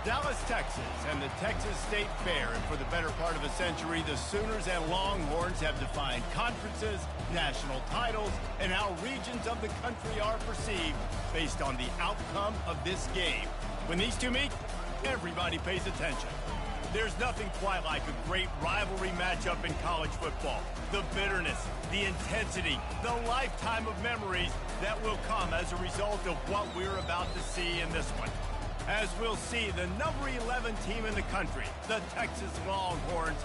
Dallas, Texas, and the Texas State Fair. And for the better part of a century, the Sooners and Longhorns have defined conferences, national titles, and how regions of the country are perceived based on the outcome of this game. When these two meet, everybody pays attention. There's nothing quite like a great rivalry matchup in college football. The bitterness, the intensity, the lifetime of memories that will come as a result of what we're about to see in this one. As we'll see the number 11 team in the country, the Texas Longhorns,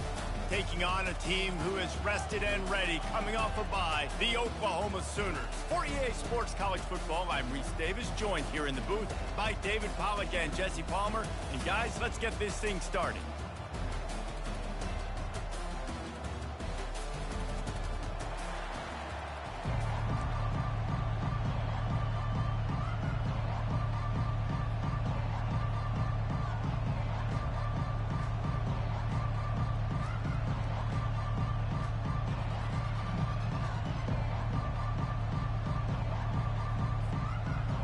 taking on a team who is rested and ready, coming off a bye, the Oklahoma Sooners. For EA Sports College Football, I'm Reese Davis, joined here in the booth by David Pollack and Jesse Palmer. And guys, let's get this thing started.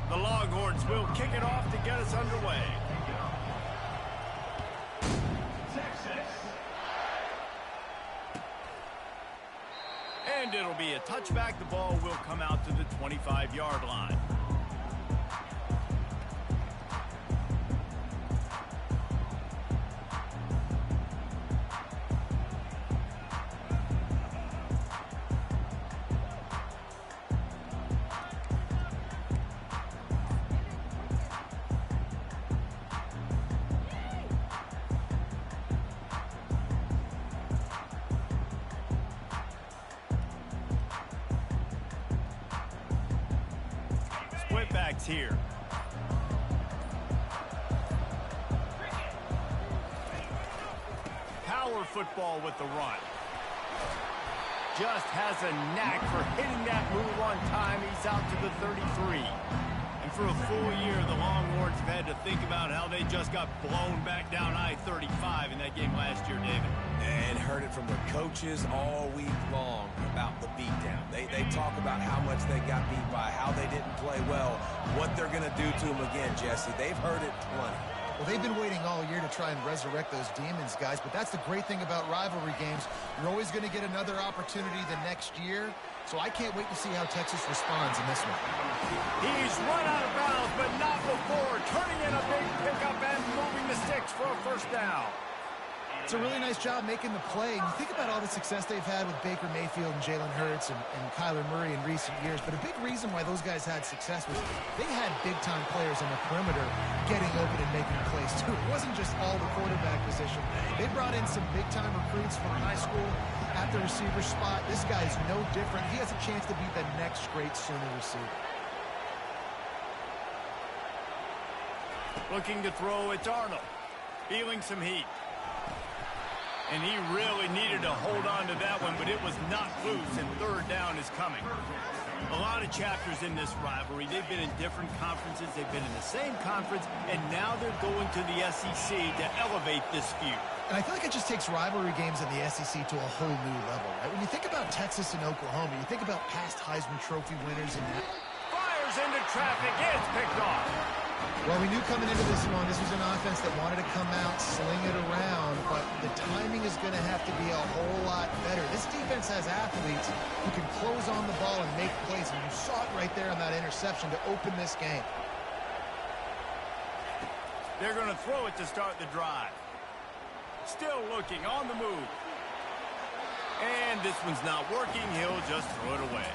The Longhorns will kick it off to get us underway. And it'll be a touchback. The ball will come out to the 25-yard line. Backs here. Power football with the run. Just has a knack for hitting that move on time. He's out to the 33. And for a full year, the Longhorns have had to think about how they just got blown back down I-35 in that game last year, David. And heard it from the coaches all week long about the beatdown. They talk about how much they got beat by, how they didn't play well, what they're going to do to them again, Jesse. They've heard it plenty. Well, they've been waiting all year to try and resurrect those demons, guys, but that's the great thing about rivalry games. You're always going to get another opportunity the next year, so I can't wait to see how Texas responds in this one. He's run out of bounds, but not before turning in a big pickup and moving the sticks for a first down. It's a really nice job making the play. And you think about all the success they've had with Baker Mayfield and Jalen Hurts and Kyler Murray in recent years. But a big reason why those guys had success was they had big-time players on the perimeter getting open and making plays, too. It wasn't just all the quarterback position. They brought in some big-time recruits from high school at the receiver spot. This guy is no different. He has a chance to be the next great Sooner receiver. Looking to throw, it's Arnold. Feeling some heat. And he really needed to hold on to that one, but it was not loose, and third down is coming. A lot of chapters in this rivalry. They've been in different conferences. They've been in the same conference, and now they're going to the SEC to elevate this feud. And I feel like it just takes rivalry games in the SEC to a whole new level, right? When you think about Texas and Oklahoma, you think about past Heisman Trophy winners and that. Fires into traffic. It's picked off. Well, we knew coming into this one, this was an offense that wanted to come out, sling it around, but the timing is going to have to be a whole lot better. This defense has athletes who can close on the ball and make plays, and you saw it right there on that interception to open this game. They're going to throw it to start the drive. Still looking on the move. And this one's not working. He'll just throw it away.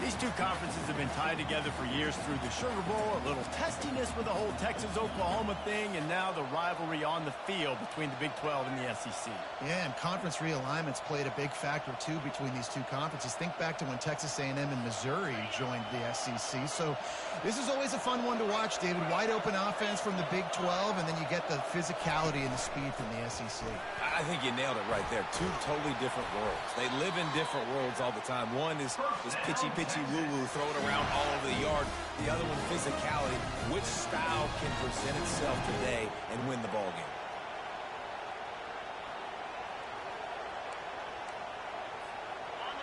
These two conferences have been tied together for years through the Sugar Bowl, a little testiness with the whole Texas-Oklahoma thing, and now the rivalry on the field between the Big 12 and the SEC. Yeah, and conference realignments played a big factor, too, between these two conferences. Think back to when Texas A&M and Missouri joined the SEC. So this is always a fun one to watch, David. Wide-open offense from the Big 12, and then you get the physicality and the speed from the SEC. I think you nailed it right there. Two totally different worlds. They live in different worlds all the time. One is pitchy woo-woo, throw it around all over the yard. The other one, physicality. Which style can present itself today and win the ball game?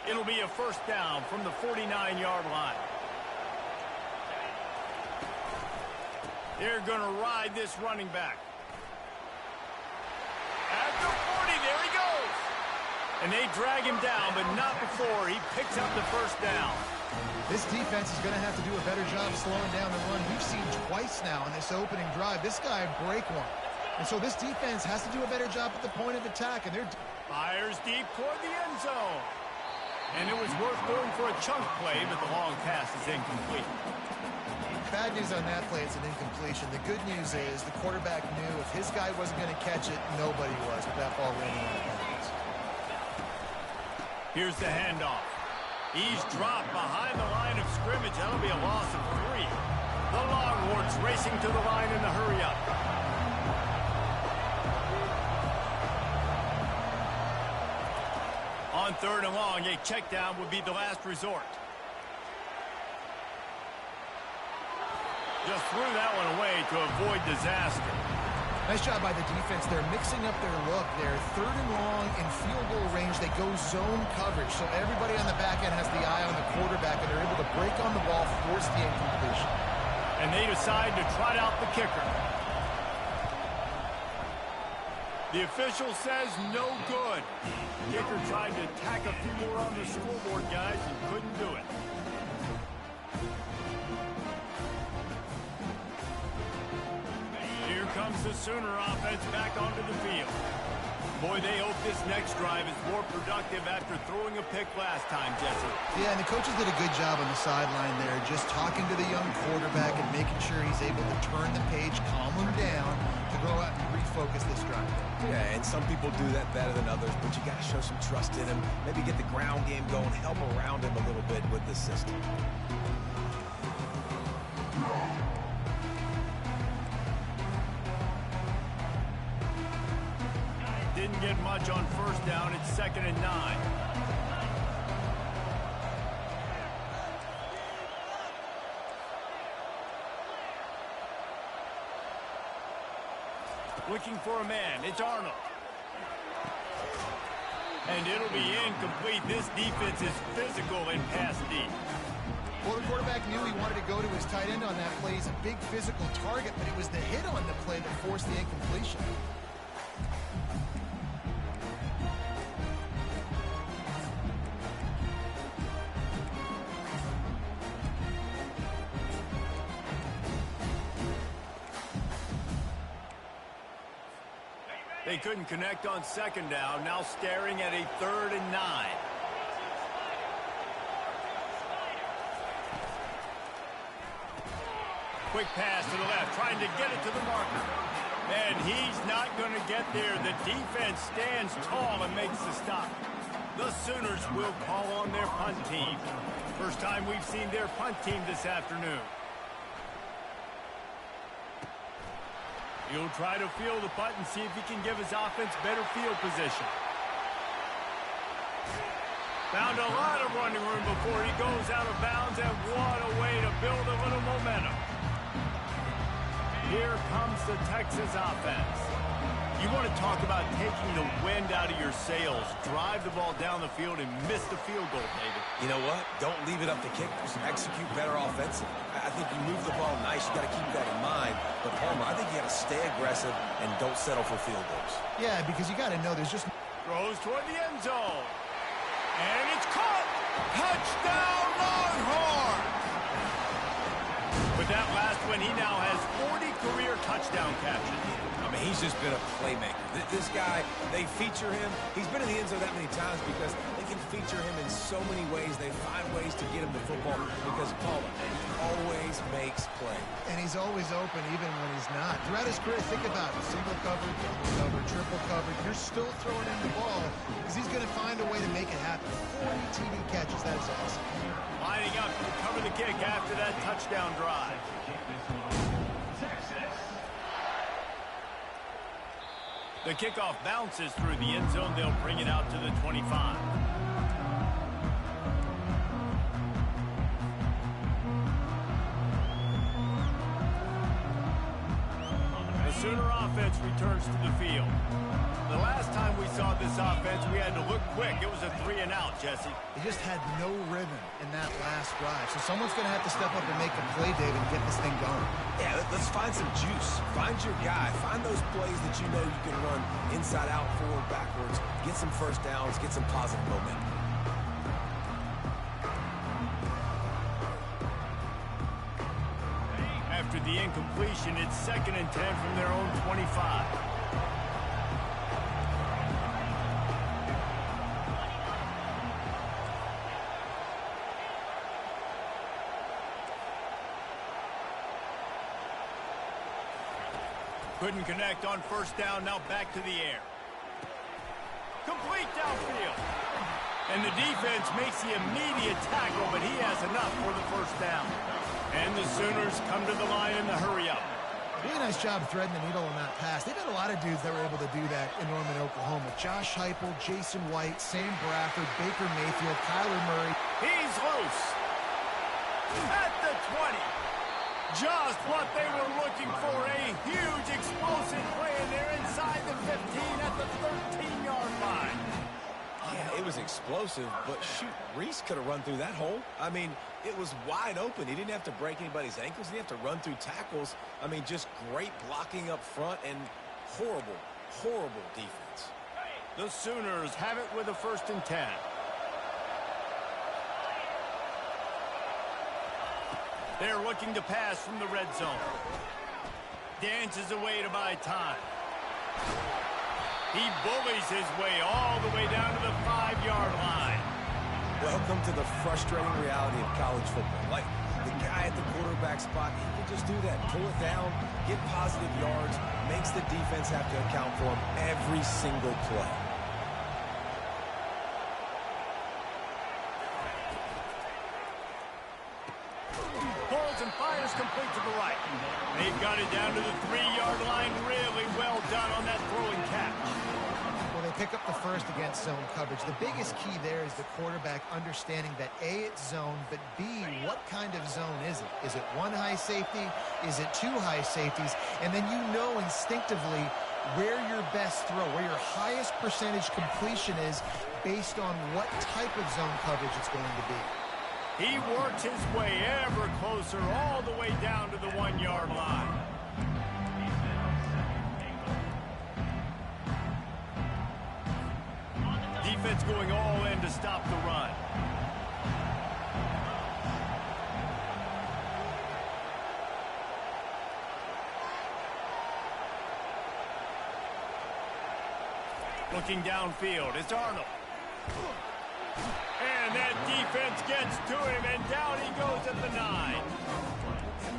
It'll be a first down from the 49-yard line. They're going to ride this running back. At the 40, there he goes. And they drag him down, but not before he picks up the first down. This defense is going to have to do a better job slowing down the run. We've seen twice now in this opening drive. This guy break one. And so this defense has to do a better job at the point of attack. And they're fires deep toward the end zone. And it was worth going for a chunk play, but the long pass is incomplete. Bad news on that play, it's an incompletion. The good news is the quarterback knew if his guy wasn't going to catch it, nobody was with that ball landing on the hands. Here's the handoff. He's dropped behind the line of scrimmage. That'll be a loss of 3. The Longhorns racing to the line in the hurry-up. On 3rd and long, a check down would be the last resort. Just threw that one away to avoid disaster. Nice job by the defense. They're mixing up their look. They're 3rd and long in field goal range. They go zone coverage. So everybody on the back end has the eye on the quarterback, and they're able to break on the ball, force the incompletion. And they decide to trot out the kicker. The official says no good. Kicker tried to tack a few more on the scoreboard, guys, and couldn't do it. Here comes the Sooner offense back onto the field. Boy, they hope this next drive is more productive after throwing a pick last time, Jesse. Yeah, and the coaches did a good job on the sideline there, just talking to the young quarterback and making sure he's able to turn the page, calm him down, to go out and refocus this drive. Yeah, and some people do that better than others, but you got to show some trust in him, maybe get the ground game going, help around him a little bit with the system. Didn't get much on 1st down. It's 2nd and 9. Looking for a man. It's Arnold. And it'll be incomplete. This defense is physical and pass deep. Well, the quarterback knew he wanted to go to his tight end on that play. He's a big physical target, but it was the hit on the play that forced the incompletion. They couldn't connect on 2nd down. Now staring at a 3rd and 9. Quick pass to the left, trying to get it to the marker. And he's not going to get there. The defense stands tall and makes the stop. The Sooners will call on their punt team. First time we've seen their punt team this afternoon. He'll try to field the punt and see if he can give his offense better field position. Found a lot of running room before he goes out of bounds, and what a way to build a little momentum. Here comes the Texas offense. You want to talk about taking the wind out of your sails. Drive the ball down the field and miss the field goal, David. You know what? Don't leave it up to kickers. Execute better offensively. I think you move the ball nice. You got to keep that in mind. But, Palmer, I think you got to stay aggressive and don't settle for field goals. Yeah, because you got to know there's just... Throws toward the end zone. And it's caught. Touchdown, Longhorns! With that last one, he now has 40 career touchdown catches. I mean, he's just been a playmaker. This guy, they feature him. He's been in the end zone that many times because they can feature him in so many ways. They find ways to get him the football because Palmer, he always makes plays. And he's always open even when he's not. Throughout his career, think about it. Single cover, double cover, triple cover. You're still throwing him the ball because he's going to find a way to make it happen. 40 TD catches. That is awesome. Lining up to cover the kick after that touchdown drive. The kickoff bounces through the end zone. They'll bring it out to the 25. The Sooner offense returns to the field. The last time we saw this offense, we had to look quick. It was a 3-and-out, Jesse. He just had no rhythm in that last last drive. So someone's going to have to step up and make a play, David, and get this thing going. Yeah, let's find some juice. Find your guy. Find those plays that you know you can run inside out, forward, backwards. Get some first downs. Get some positive momentum. After the incompletion, it's 2nd and 10 from their own 25. Couldn't connect on first down, now back to the air. Complete downfield. And the defense makes the immediate tackle, but he has enough for the first down. And the Sooners come to the line in the hurry-up. Really nice job threading the needle on that pass. They've had a lot of dudes that were able to do that in Norman, Oklahoma. Josh Heupel, Jason White, Sam Bradford, Baker Mayfield, Kyler Murray. He's loose. At the 20. Just what they were looking for, a huge explosive play, and they're inside the 15 at the 13-yard line. Yeah, it was explosive, but shoot, Reese could have run through that hole. I mean, it was wide open. He didn't have to break anybody's ankles. He didn't have to run through tackles. I mean, just great blocking up front and horrible, horrible defense. The Sooners have it with a 1st and 10. They're looking to pass from the red zone. Dances away to buy time. He bullies his way all the way down to the 5-yard line. Welcome to the frustrating reality of college football. Like, the guy at the quarterback spot, he can just do that. Pull it down, get positive yards, makes the defense have to account for him every single play. Fires complete to the right. They've got it down to the 3-yard line. Really well done on that throwing catch. Well, they pick up the first against zone coverage. The biggest key there is the quarterback understanding that A, it's zone, but B, what kind of zone is it? Is it one high safety? Is it two high safeties? And then you know instinctively where your best throw, where your highest percentage completion is based on what type of zone coverage it's going to be. He works his way ever closer all the way down to the 1-yard line. Defense going all in to stop the run. Looking downfield, it's Arnold. And that defense gets to him, and down he goes at the 9.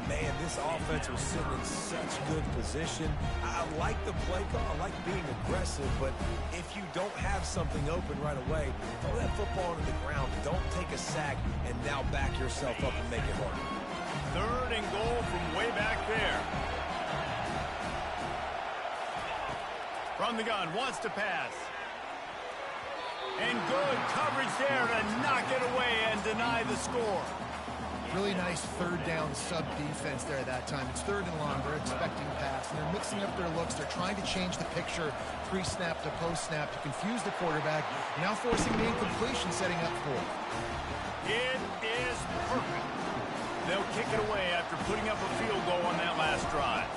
Man, this offense was sitting in such good position. I like the play call. I like being aggressive, but if you don't have something open right away, throw that football into the ground. Don't take a sack and now back yourself up and make it hard. 3rd and goal from way back there. From the gun, wants to pass. And good coverage there to knock it away and deny the score. Really nice 3rd down sub defense there that time. It's 3rd and long. They're expecting pass, and they're mixing up their looks. They're trying to change the picture pre-snap to post-snap to confuse the quarterback, now forcing the incompletion, setting up for it. It is perfect. They'll kick it away after putting up a field goal on that last drive.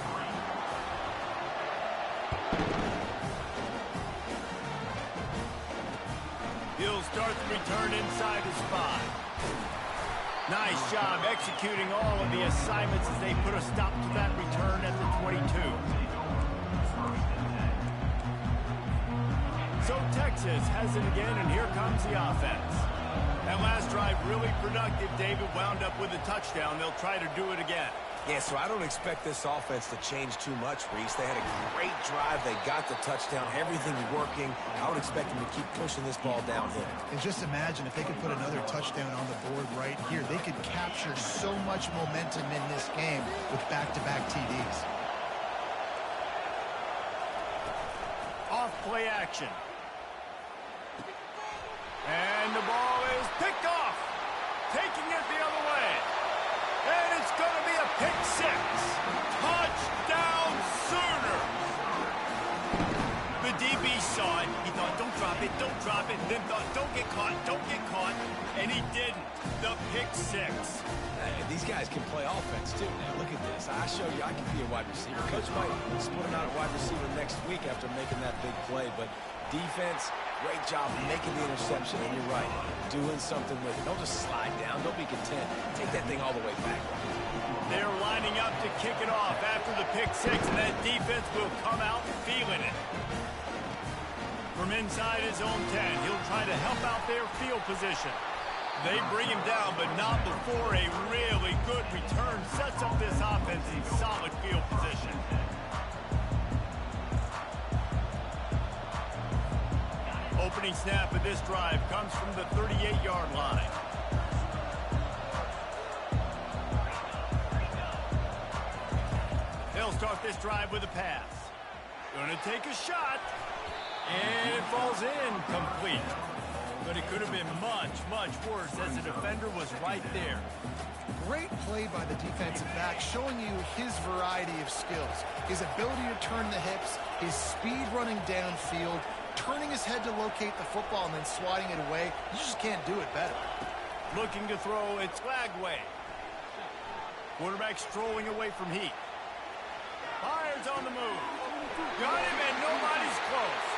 He'll start the return inside his 5. Nice job executing all of the assignments as they put a stop to that return at the 22. So Texas has it again, and here comes the offense. That last drive really productive. David wound up with a touchdown. They'll try to do it again. Yeah, so I don't expect this offense to change too much, Reese. They had a great drive. They got the touchdown. Everything's working. I would expect them to keep pushing this ball downhill. And just imagine if they could put another touchdown on the board right here. They could capture so much momentum in this game with back-to-back TDs. Off play action. And the ball is picked off. Taking it the other way. And it's going to be a pick 6. Touchdown Sooners. The The DB saw it. He thought, don't drop it, don't drop it. Then thought, don't get caught, don't get caught. And he didn't. The pick six. These guys can play offense, too. Now, look at this. I show you I can be a wide receiver. Coach might split him out at wide receiver next week after making that big play. But defense, great job making the interception. And you're right, doing something with it. Don't just slide down. Don't be content. Take that thing all the way back. They're lining up to kick it off after the pick six, and that defense will come out feeling it. From inside his own 10, he'll try to help out their field position. They bring him down, but not before a really good return sets up this offense in solid field position. Opening snap of this drive comes from the 38-yard line. They'll start this drive with a pass. Gonna take a shot. And it falls in complete. But it could have been much, much worse as the defender was right there. Great play by the defensive back, showing you his variety of skills. His ability to turn the hips, his speed running downfield, turning his head to locate the football and then swatting it away. You just can't do it better. Looking to throw, it's Flagway. Quarterback strolling away from heat. Fires on the move. Got him and nobody's close.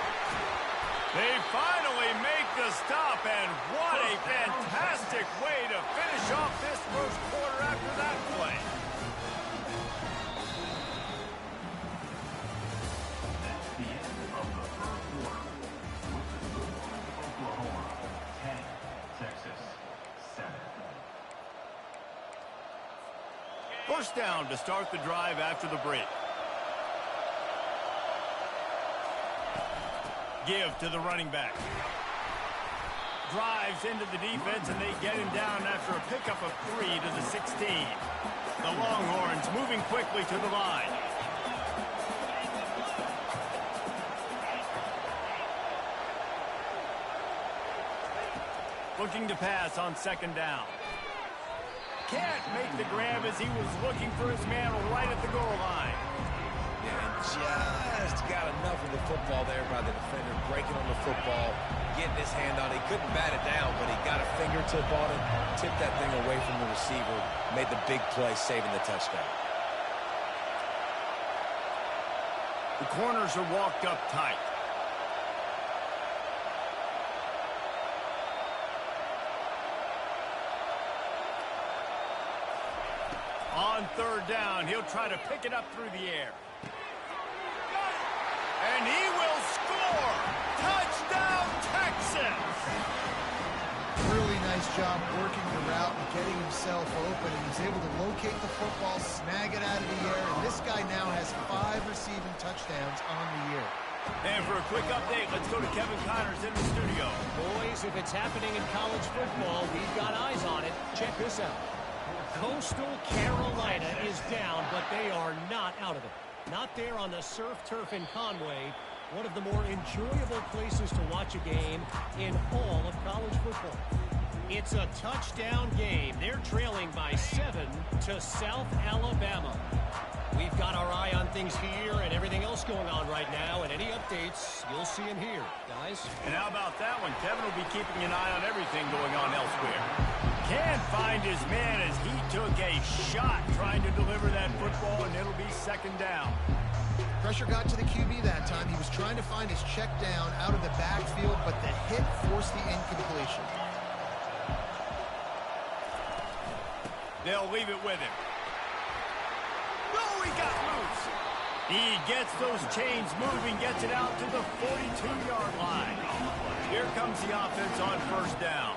They finally make the stop, and what a fantastic way to finish off this first quarter after that play. The end of the first quarter. Oklahoma 10, Texas 7. First down to start the drive after the break. Give to the running back. Drives into the defense, and they get him down after a pickup of 3 to the 16. The Longhorns moving quickly to the line. Looking to pass on second down. Can't make the grab as he was looking for his man right at the goal line. And just got enough of the football there by the defender, breaking on the football, getting his hand on it. He couldn't bat it down, but he got a fingertip on it, tipped that thing away from the receiver, made the big play, saving the touchdown. The corners are walked up tight. On third down, he'll try to pick it up through the air. And he will score! Touchdown, Texas! Really nice job working the route and getting himself open. He was able to locate the football, snag it out of the air, and this guy now has 5 receiving touchdowns on the year. And for a quick update, let's go to Kevin Connors in the studio. Boys, if it's happening in college football, we've got eyes on it. Check this out. Coastal Carolina is down, but they are not out of it. Not there on the surf turf in Conway, one of the more enjoyable places to watch a game in all of college football. It's a touchdown game. They're trailing by 7 to South Alabama. We've got our eye on things here and everything else going on right now, and any updates, you'll see them here, guys. And how about that one? Kevin will be keeping an eye on everything going on elsewhere. Can't find his man as he took a shot trying to deliver that football, and it'll be second down. Pressure got to the QB that time. He was trying to find his check down out of the backfield, but the hit forced the incompletion. They'll leave it with him. Oh, he got loose. He gets those chains moving, gets it out to the 42-yard line. Here comes the offense on first down.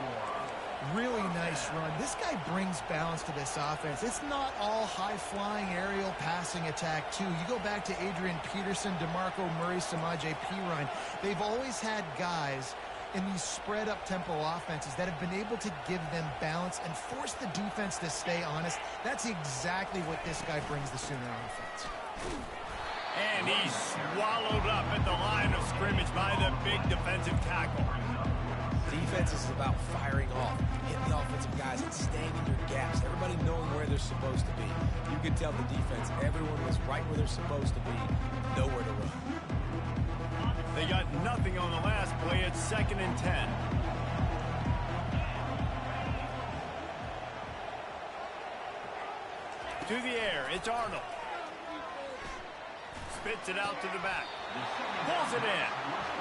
Really nice run. This guy brings balance to this offense. It's not all high-flying aerial passing attack, too. You go back to Adrian Peterson, DeMarco Murray, Samaje Perine. They've always had guys in these spread-up tempo offenses that have been able to give them balance and force the defense to stay honest. That's exactly what this guy brings the Sooner offense. And he's swallowed up at the line of scrimmage by the big defensive tackle. Defense is about firing off, hitting the offensive guys, and staying in your gaps. Everybody knowing where they're supposed to be. You can tell the defense, everyone was right where they're supposed to be, nowhere to run. They got nothing on the last play. It's 2nd and 10. To the air, it's Arnold. Spits it out to the back. Pulls it in.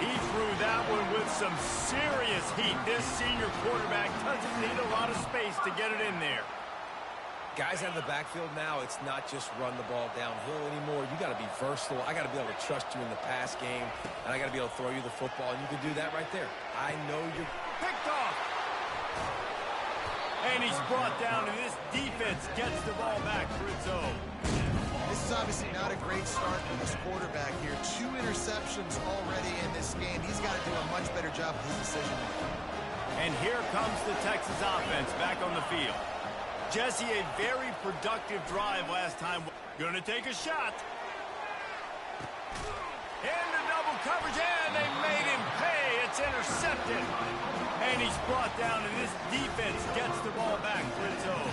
He threw that one with some serious heat. This senior quarterback doesn't need a lot of space to get it in there. Guys out of the backfield now, it's not just run the ball downhill anymore. You got to be versatile. I got to be able to trust you in the pass game, and I got to be able to throw you the football, and you can do that right there. I know you're picked off. And he's brought down, and this defense gets the ball back for its own. This is obviously not a great start for this quarterback here. 2 interceptions already in this game. He's got to do a much better job with his decision making. And here comes the Texas offense back on the field. Jesse, a very productive drive last time. Gonna take a shot. Into double coverage, and they made him pay. It's intercepted. And he's brought down, and this defense gets the ball back for its own.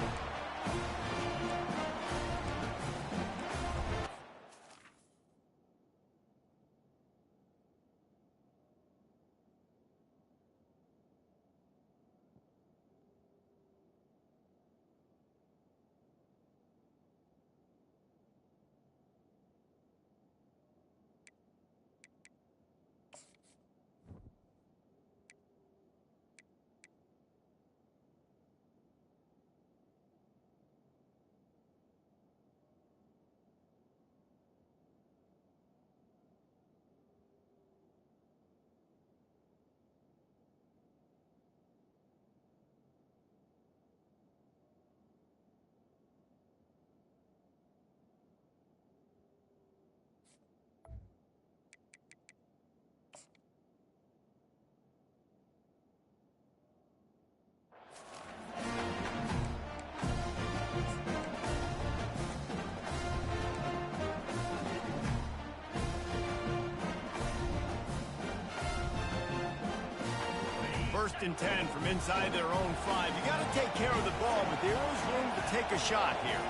First and 10 from inside their own 5. You got to take care of the ball, but there is room to take a shot here.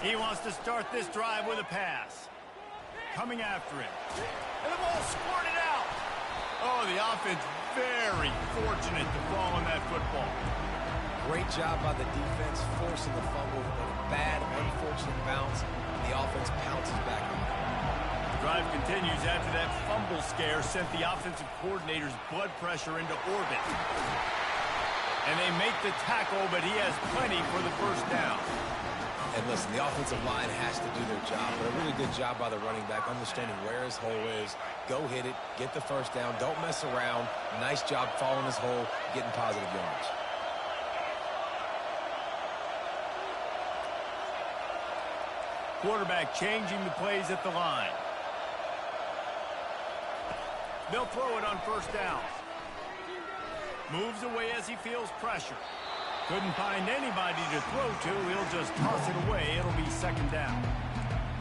He wants to start this drive with a pass. Coming after him. And the ball squirted out. Oh, the offense very fortunate to fall on that football. great job by the defense, forcing the fumble, but a bad, unfortunate bounce, and the offense pounces back on it. Drive continues after that fumble scare sent the offensive coordinator's blood pressure into orbit. And they make the tackle, but he has plenty for the first down. And listen, the offensive line has to do their job, but a really good job by the running back, understanding where his hole is. Go hit it, get the first down, don't mess around. Nice job following his hole, getting positive yards. Quarterback changing the plays at the line. They'll throw it on first down. Moves away as he feels pressure. Couldn't find anybody to throw to. He'll just toss it away. It'll be second down.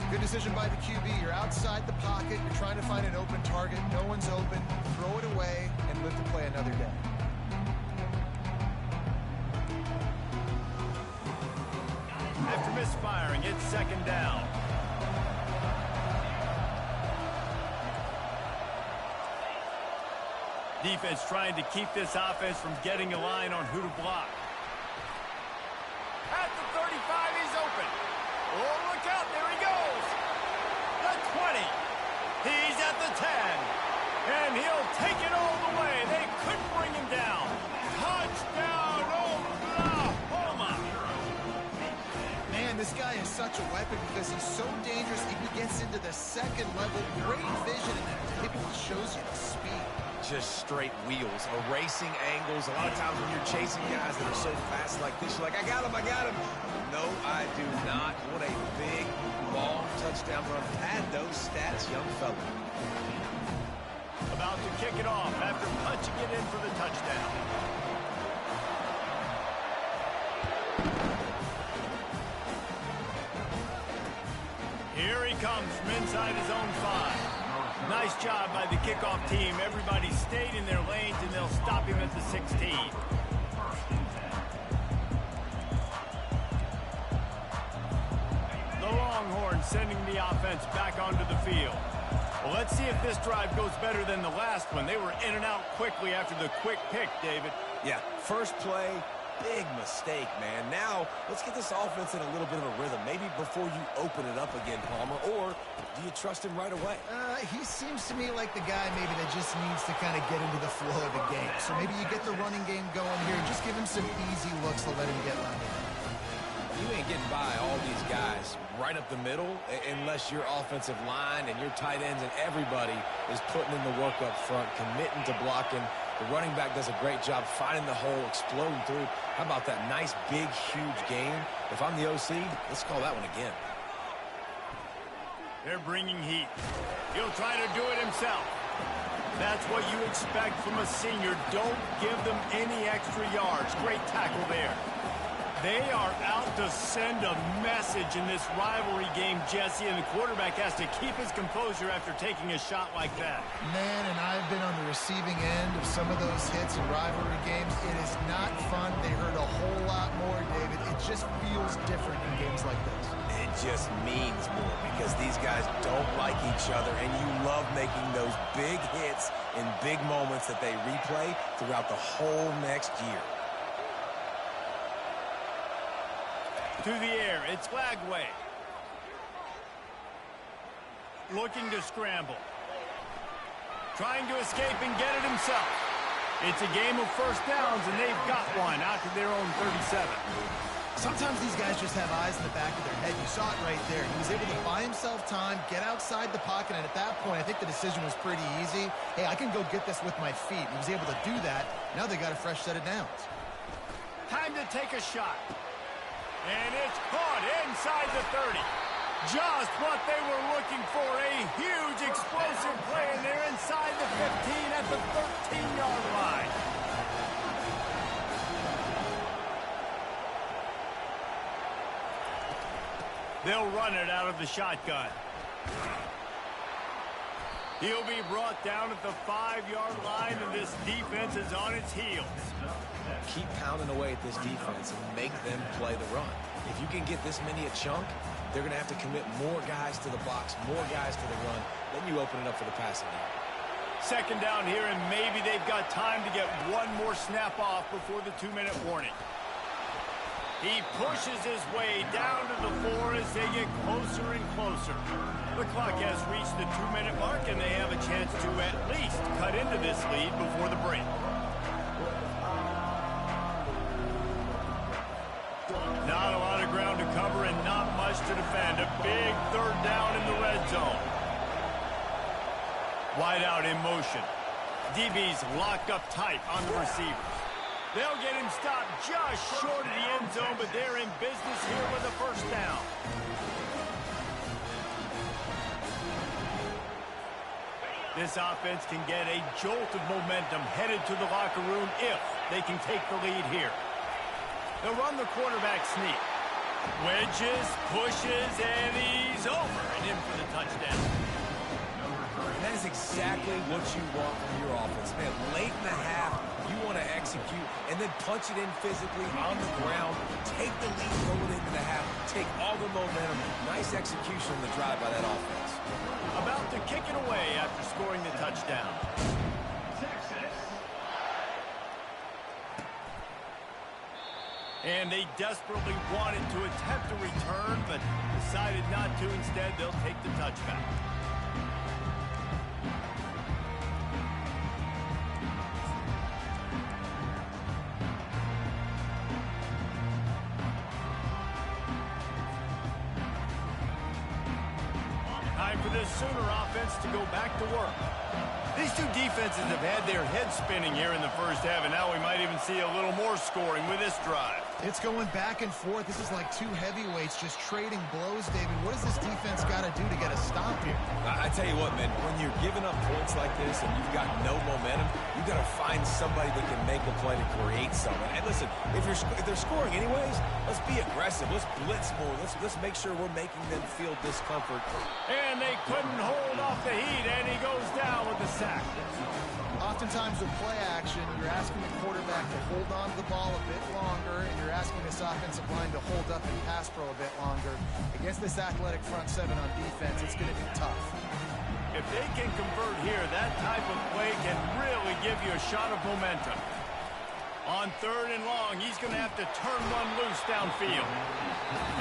Good decision by the QB. You're outside the pocket. You're trying to find an open target. No one's open. Throw it away and live to play another day. After misfiring, it's second down. Defense trying to keep this offense from getting a line on who to block. At the 35, he's open. Oh, look out, there he goes. The 20. He's at the 10. And he'll take it all the way. They couldn't bring him down. Touchdown, Oklahoma. Man, this guy is such a weapon because he's so dangerous. If he gets into the second level, great vision, and it shows you the speed. Just straight wheels, erasing angles. A lot of times when you're chasing guys that are so fast like this, you're like, I got him, I got him. No, I do not. What a big, long touchdown run. Pad those stats, young fella. About to kick it off after punching it in for the touchdown. Here he comes from inside his own 5. Nice job by the kickoff team. Everybody stayed in their lanes, and they'll stop him at the 16. The Longhorns sending the offense back onto the field. Well, let's see if this drive goes better than the last one. They were in and out quickly after the quick pick, David. Yeah, first play, big mistake, man. Now, let's get this offense in a little bit of a rhythm. Maybe before you open it up again, Palmer, or do you trust him right away? He seems to me like the guy maybe that just needs to kind of get into the flow of the game. So maybe you get the running game going here and just give him some easy looks to let him get running. You ain't getting by all these guys right up the middle unless your offensive line and your tight ends and everybody is putting in the work up front, committing to blocking. The running back does a great job finding the hole, exploding through. How about that nice, big, huge game? If I'm the OC, let's call that one again. They're bringing heat. He'll try to do it himself. That's what you expect from a senior. Don't give them any extra yards. Great tackle there. They are out to send a message in this rivalry game, Jesse, and the quarterback has to keep his composure after taking a shot like that. Man, and I've been on the receiving end of some of those hits in rivalry games. It is not fun. They hurt a whole lot more, David. It just feels different in games like this. It just means more because these guys don't like each other, and you love making those big hits in big moments that they replay throughout the whole next year. To the air, it's Lagway. Looking to scramble. Trying to escape and get it himself. It's a game of first downs, and they've got one out to their own 37. Sometimes these guys just have eyes in the back of their head. You saw it right there. He was able to buy himself time, get outside the pocket, and at that point, I think the decision was pretty easy. Hey, I can go get this with my feet. He was able to do that. Now they got a fresh set of downs. Time to take a shot. And it's caught inside the 30. Just what they were looking for. A huge explosive play, and they're inside the 15 at the 13-yard line. They'll run it out of the shotgun. He'll be brought down at the 5-yard line, and this defense is on its heels. Keep pounding away at this defense and make them play the run. If you can get this many a chunk, they're going to have to commit more guys to the box, more guys to the run. Then you open it up for the passing game. Second down here, and maybe they've got time to get one more snap off before the 2-minute warning. He pushes his way down to the 4 as they get closer and closer. The clock has reached the 2-minute mark, and they have a chance to at least cut into this lead before the break. Not a lot of ground to cover and not much to defend. A big third down in the red zone. Wide out in motion. DB's locked up tight on the receivers. They'll get him stopped just short of the end zone, but they're in business here with a first down. This offense can get a jolt of momentum headed to the locker room if they can take the lead here. They'll run the quarterback sneak. Wedges, pushes, and he's over and in for the touchdown. And that is exactly what you want from your offense. Man, late in the half, you want to execute and then punch it in physically on the ground. Take the lead going into the half. Take all the momentum. Nice execution on the drive by that offense. About to kick it away after scoring the touchdown. And they desperately wanted to attempt a return, but decided not to. Instead, they'll take the touchback. Time for this Sooner offense to go back to work. These two defenses have had their heads spinning here in the first half, and now we might even see a little more scoring with this drive. It's going back and forth. This is like two heavyweights just trading blows, David. What does this defense got to do to get a stop here? I tell you what, man, when you're giving up points like this and you've got no momentum, you've got to find somebody that can make a play to create something. And listen, if they're scoring anyways, let's be aggressive. Let's blitz more. Let's make sure we're making them feel discomfort. And they couldn't hold off the heat, and he goes down with the sack. Oftentimes with play action, you're asking the quarterback to hold on to the ball a bit longer, and you're asking this offensive line to hold up and pass pro a bit longer. Against this athletic front seven on defense, it's going to be tough. If they can convert here, that type of play can really give you a shot of momentum. On 3rd and long, he's going to have to turn one loose downfield.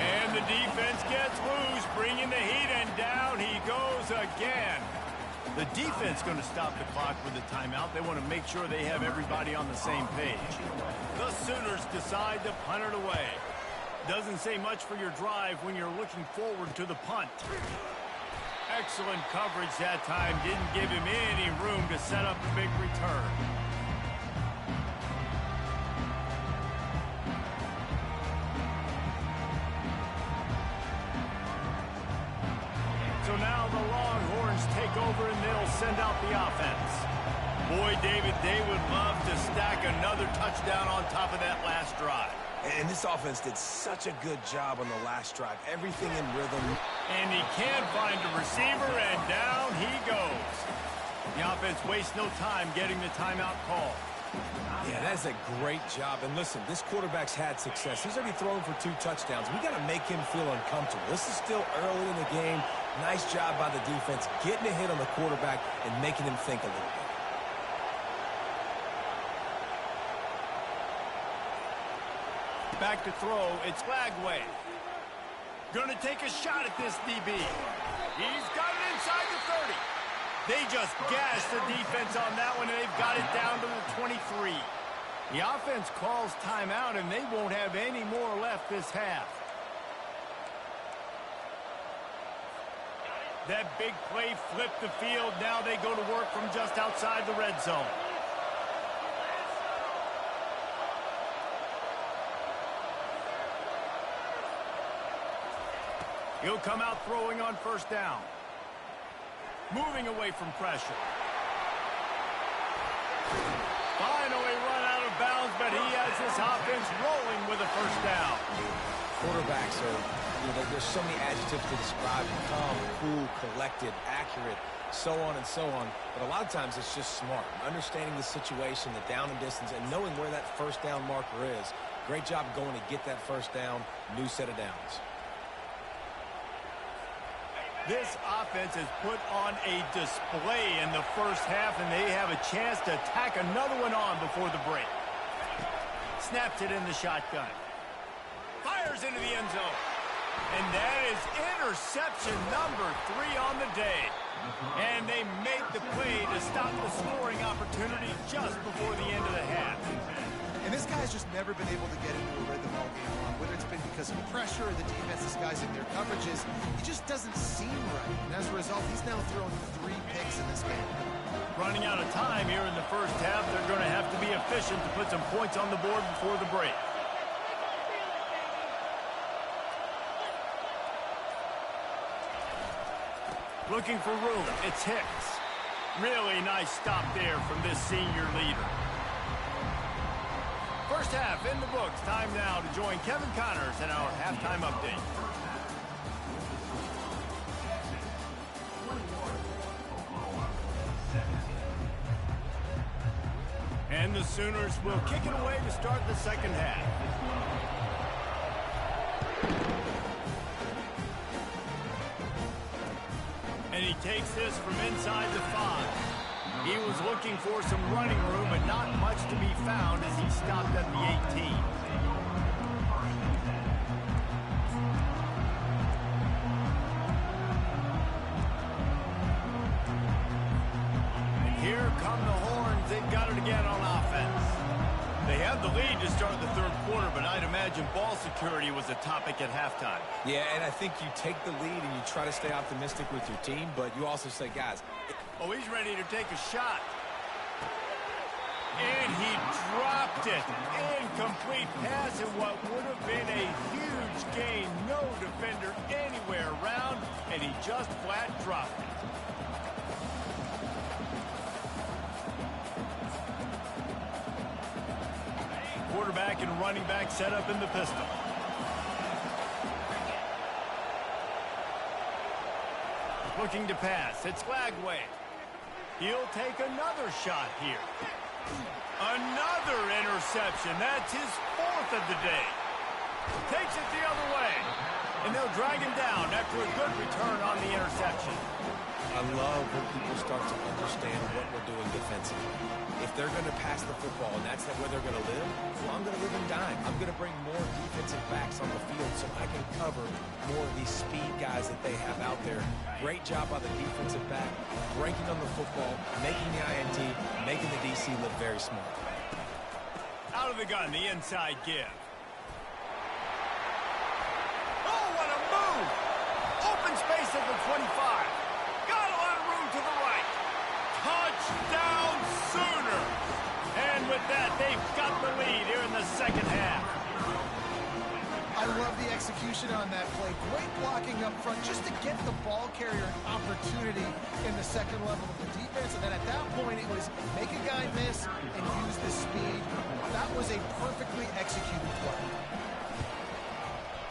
And the defense gets loose, bringing the heat, and down he goes again. The defense going to stop the clock with a timeout. They want to make sure they have everybody on the same page. The Sooners decide to punt it away. Doesn't say much for your drive when you're looking forward to the punt. Excellent coverage that time. Didn't give him any room to set up a big return. So now the Longhorns take over and they'll send out the offense. Boy, David, they would love to stack another touchdown on top of that last drive. And this offense did such a good job on the last drive. Everything in rhythm. And he can't find a receiver, and down he goes. The offense wastes no time getting the timeout call. Yeah, that's a great job. And listen, this quarterback's had success. He's already thrown for 2 touchdowns. We got to make him feel uncomfortable. This is still early in the game. Nice job by the defense, getting a hit on the quarterback and making him think a little bit. Back to throw, it's Lagway. Gonna take a shot at this DB. He's got it inside the 30. They just gashed the defense on that one, and they've got it down to the 23. The offense calls timeout, and they won't have any more left this half. That big play flipped the field. Now they go to work from just outside the red zone. He'll come out throwing on 1st down. Moving away from pressure. Finally run out of bounds, but he has this offense rolling with a 1st down. Quarterbacks are, there's so many adjectives to describe them. Calm, cool, collected, accurate, so on and so on. But a lot of times it's just smart. Understanding the situation, the down and distance, and knowing where that 1st down marker is. Great job going to get that 1st down, new set of downs. This offense has put on a display in the 1st half, and they have a chance to tack another one on before the break. Snaps it in the shotgun. Fires into the end zone. And that is interception number 3 on the day. And they make the play to stop the scoring opportunity just before the end of the half. And this guy's just never been able to get into a rhythm all game long, whether it's been because of pressure or the defense disguising their coverages. He just doesn't seem right. And as a result, he's now thrown 3 picks in this game. Running out of time here in the 1st half, they're going to have to be efficient to put some points on the board before the break. Looking for room, it's Hicks. Really nice stop there from this senior leader. 1st half in the books. Time now to join Kevin Connors in our halftime update. And the Sooners will kick it away to start the 2nd half. And he takes this from inside the 5. He was looking for some running room, but not much to be found as he stopped at the 18. And here come the Horns. They've got it again on offense. They have the lead to start the 3rd quarter, but I'd imagine ball security was a topic at halftime. Yeah, and I think you take the lead and you try to stay optimistic with your team, but you also say, guys, oh, he's ready to take a shot. And he dropped it. Incomplete pass in what would have been a huge gain. No defender anywhere around, and he just flat dropped it. Quarterback and running back set up in the pistol. Looking to pass. It's Lagway. He'll take another shot here. Another interception. That's his 4th of the day. Takes it the other way. And they'll drag him down after a good return on the interception. I love when people start to understand what we're doing defensively. If they're going to pass the football and that's where they're going to live, well, I'm going to live and dime. I'm going to bring more defensive backs on the field so I can cover more of these speed guys that they have out there. Great job by the defensive back, breaking on the football, making the INT, making the DC look very smart. Out of the gun, the inside give. Oh, what a move! Open space at the 25. Got a lot of room to the right. Touchdown Sooners! And with that, they've got the lead here in the second half. I love the execution on that play. Great blocking up front just to get the ball carrier an opportunity in the second level of the defense. And then at that point, it was make a guy miss and use the speed. That was a perfectly executed play.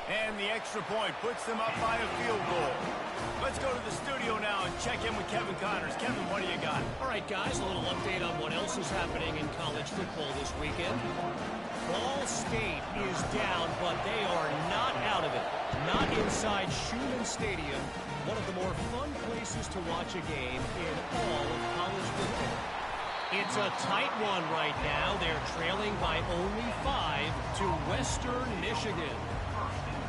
And the extra point puts them up by a field goal. Let's go to the studio now and check in with Kevin Connors. Kevin, what do you got? All right, guys, a little update on what else is happening in college football this weekend. Ball State is down, but they are not out of it. Not inside Schumann Stadium, one of the more fun places to watch a game in all of college football. It's a tight one right now. They're trailing by only 5 to Western Michigan.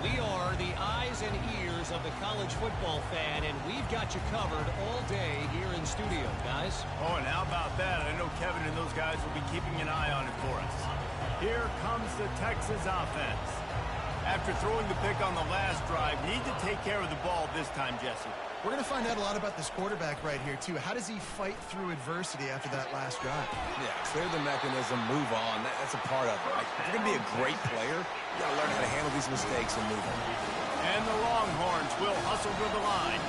We are the eyes and ears of the college football fan, and we've got you covered all day here in studio, guys. Oh, and how about that? I know Kevin and those guys will be keeping an eye on it for us. Here comes the Texas offense. After throwing the pick on the last drive, need to take care of the ball this time, Jesse. We're going to find out a lot about this quarterback right here, too. How does he fight through adversity after that last drive? Yeah, clear the mechanism, move on. That's a part of it. Like, if you're going to be a great player, you got to learn how to handle these mistakes and move on. And the Longhorns will hustle to the line.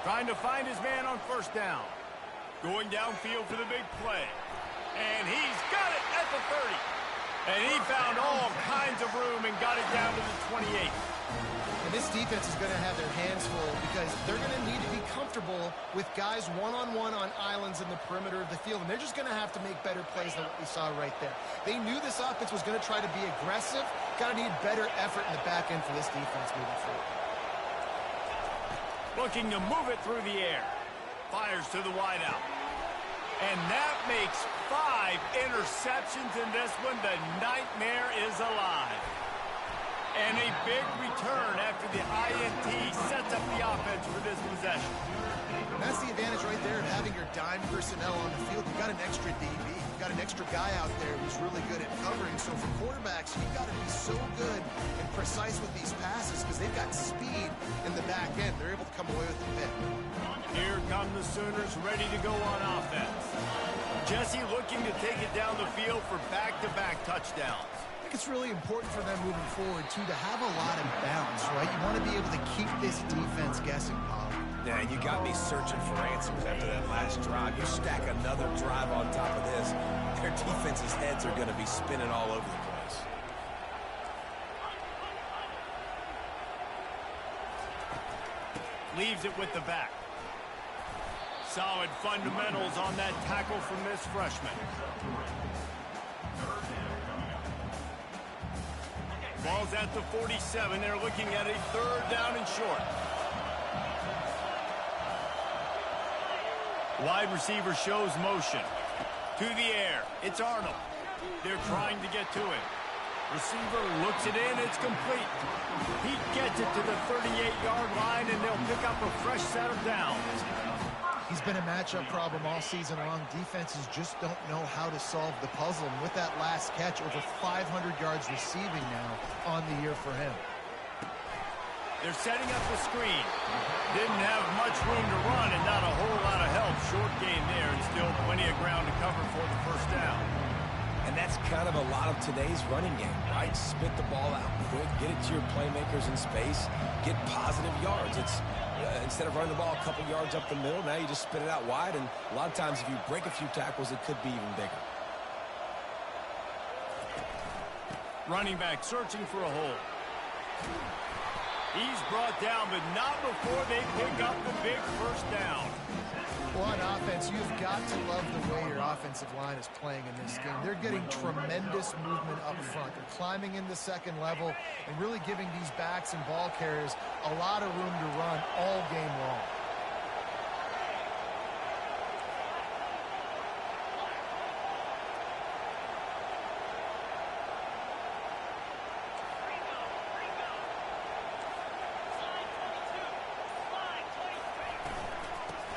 Trying to find his man on first down. Going downfield for the big play. And he's got it at the 30. And he found all kinds of room and got it down to the 28. And this defense is going to have their hands full because they're going to need to be comfortable with guys one-on-one on islands in the perimeter of the field. And they're just going to have to make better plays than what we saw right there. They knew this offense was going to try to be aggressive. Got to need better effort in the back end for this defense moving forward. Looking to move it through the air. Fires to the wideout. And that makes 5 interceptions in this one. The nightmare is alive. And a big return after the INT sets up the offense for this possession. And that's the advantage right there of having your dime personnel on the field. You've got an extra DB. You've got an extra guy out there who's really good at covering. So for quarterbacks, you've got to be so good and precise with these passes because they've got speed in the back end. They're able to come away with the pick. Here come the Sooners ready to go on offense. Jesse looking to take it down the field for back-to-back touchdowns. I think it's really important for them moving forward, too, to have a lot of balance, right? You want to be able to keep this defense guessing, Paul. Yeah, you got me searching for answers after that last drive. You stack another drive on top of this, their defense's heads are going to be spinning all over the place. Leaves it with the back. Solid fundamentals on that tackle from this freshman. Ball's at the 47. They're looking at a 3rd down and short. Wide receiver shows motion. To the air. It's Arnold. They're trying to get to him. Receiver looks it in. It's complete. He gets it to the 38-yard line, and they'll pick up a fresh set of downs. He's been a matchup problem all season long. Defenses just don't know how to solve the puzzle. And with that last catch, over 500 yards receiving now on the year for him. They're setting up the screen. Didn't have much room to run and not a whole lot of help. Short gain there and still plenty of ground to cover for the first down. And that's kind of a lot of today's running game, right? Spit the ball out quick, get it to your playmakers in space, get positive yards. It's instead of running the ball a couple yards up the middle, now you just spit it out wide, and a lot of times if you break a few tackles, it could be even bigger. Running back searching for a hole. He's brought down, but not before they pick up the big first down. Well, on offense, you've got to love the way your offensive line is playing in this game. They're getting tremendous movement up front. They're climbing in the second level and really giving these backs and ball carriers a lot of room to run all game long.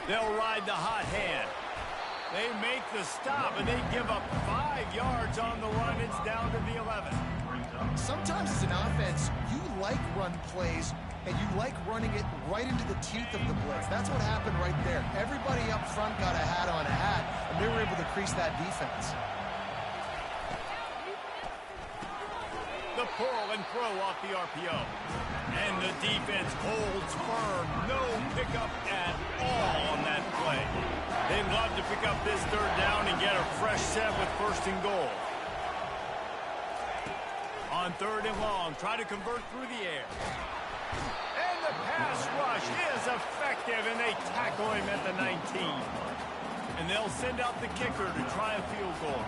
They'll ride the hot hand. They make the stop, and they give up 5 yards on the run. It's down to the 11. Sometimes as an offense, you like run plays, and you like running it right into the teeth of the blitz. That's what happened right there. Everybody up front got a hat on a hat, and they were able to crease that defense. The pull and throw off the RPO. And the defense holds firm. No pickup at all on that play. They love to pick up this third down and get a fresh set with first and goal. On third and long, try to convert through the air. And the pass rush is effective, and they tackle him at the 19. And they'll send out the kicker to try a field goal.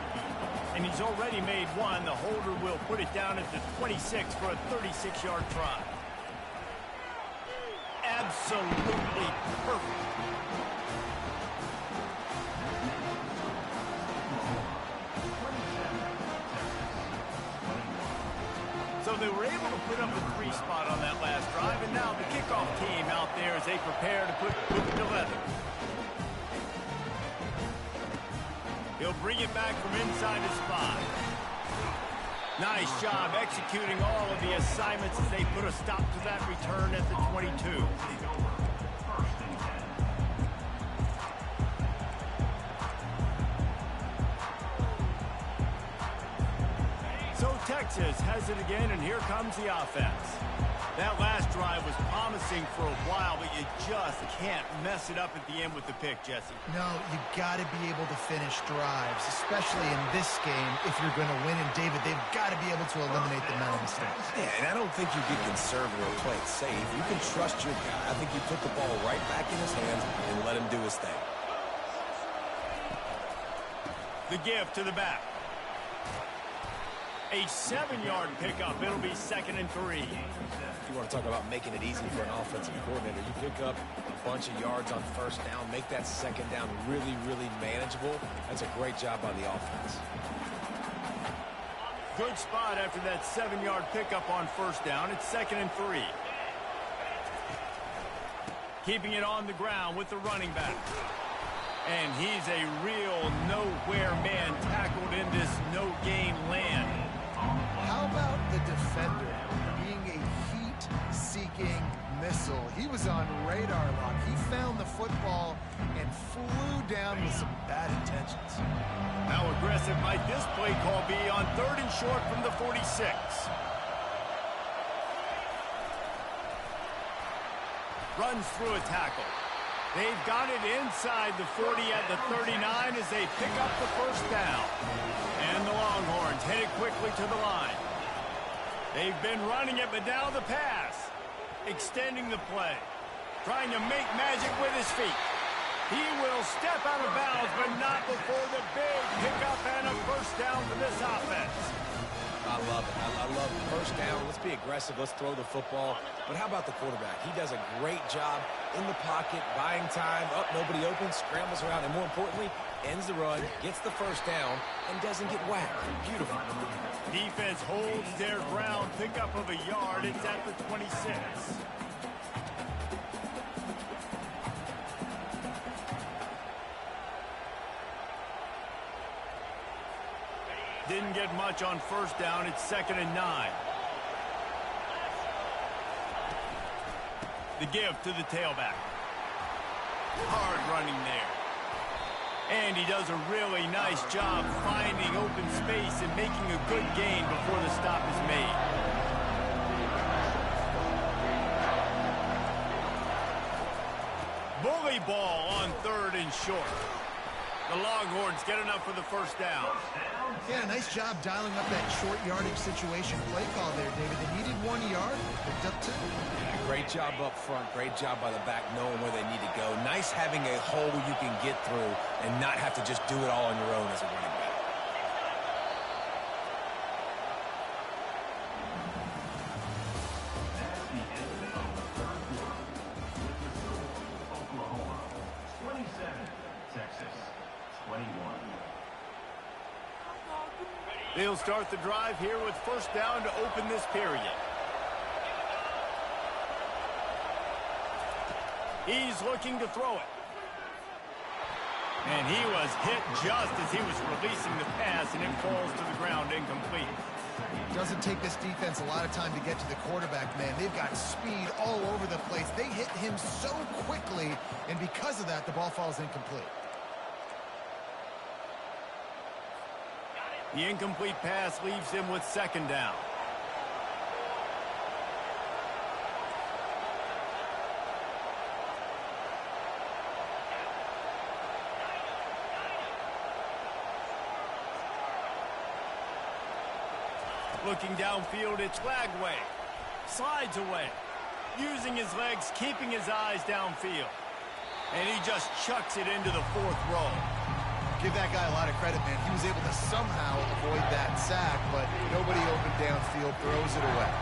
And he's already made one. The holder will put it down at the 26 for a 36-yard try. Absolutely perfect. So they were able to put up a 3 spot on that last drive, and now the kickoff team out there as they prepare to put it to leather. He'll bring it back from inside his 5. Nice job executing all of the assignments as they put a stop to that return at the 22. So Texas has it again, and here comes the offense. That last drive was promising for a while, but you just can't mess it up at the end with the pick, Jesse. No, you got to be able to finish drives, especially in this game if you're going to win. And, David, they've got to be able to eliminate the mental mistakes. Yeah, and I don't think you get conservative or play it safe. You can trust your guy. I think you put the ball right back in his hands and let him do his thing. The give to the back. A 7-yard pickup. It'll be 2nd and 3. You want to talk about making it easy for an offensive coordinator. You pick up a bunch of yards on first down, make that second down really, really manageable. That's a great job by the offense. Good spot after that 7-yard pickup on first down. It's 2nd and 3. Keeping it on the ground with the running back. And he's a real nowhere man tackled in this no-game land. How about the defender being a heat-seeking missile? He was on radar lock. He found the football and flew down with some bad intentions. How aggressive might this play call be on 3rd and short from the 46? Runs through a tackle. They've got it inside the 40 at the 39 as they pick up the first down. And the Longhorns headed quickly to the line. They've been running it, but now the pass. Extending the play. Trying to make magic with his feet. He will step out of bounds, but not before the big pickup and a first down for this offense. I love it. I love first down. Let's be aggressive. Let's throw the football. But how about the quarterback? He does a great job in the pocket, buying time. Up, nobody open, scrambles around, and more importantly, ends the run, gets the first down, and doesn't get whacked. Beautiful. Defense holds their ground. Pickup of a yard. It's at the 26. Didn't get much on first down. It's 2nd and 9. The give to the tailback. Hard running there. And he does a really nice job finding open space and making a good gain before the stop is made. Bully ball on 3rd and short. The Longhorns get enough for the first down. Yeah, nice job dialing up that short yardage situation play call there, David. They needed 1 yard, picked up 2. Yeah, great job up front. Great job by the back knowing where they need to go. Nice having a hole you can get through and not have to just do it all on your own as a running back. That's the end of the third quarter. With the score, Oklahoma 27, Texas 21. They'll start the drive here with first down to open this period. He's looking to throw it. And he was hit just as he was releasing the pass, and it falls to the ground incomplete. Doesn't take this defense a lot of time to get to the quarterback, man. They've got speed all over the place. They hit him so quickly, and because of that, the ball falls incomplete. The incomplete pass leaves him with second down. Looking downfield, it's Lagway. Slides away. Using his legs, keeping his eyes downfield. And he just chucks it into the fourth row. Give that guy a lot of credit, man. He was able to somehow avoid that sack, but nobody open downfield, throws it away.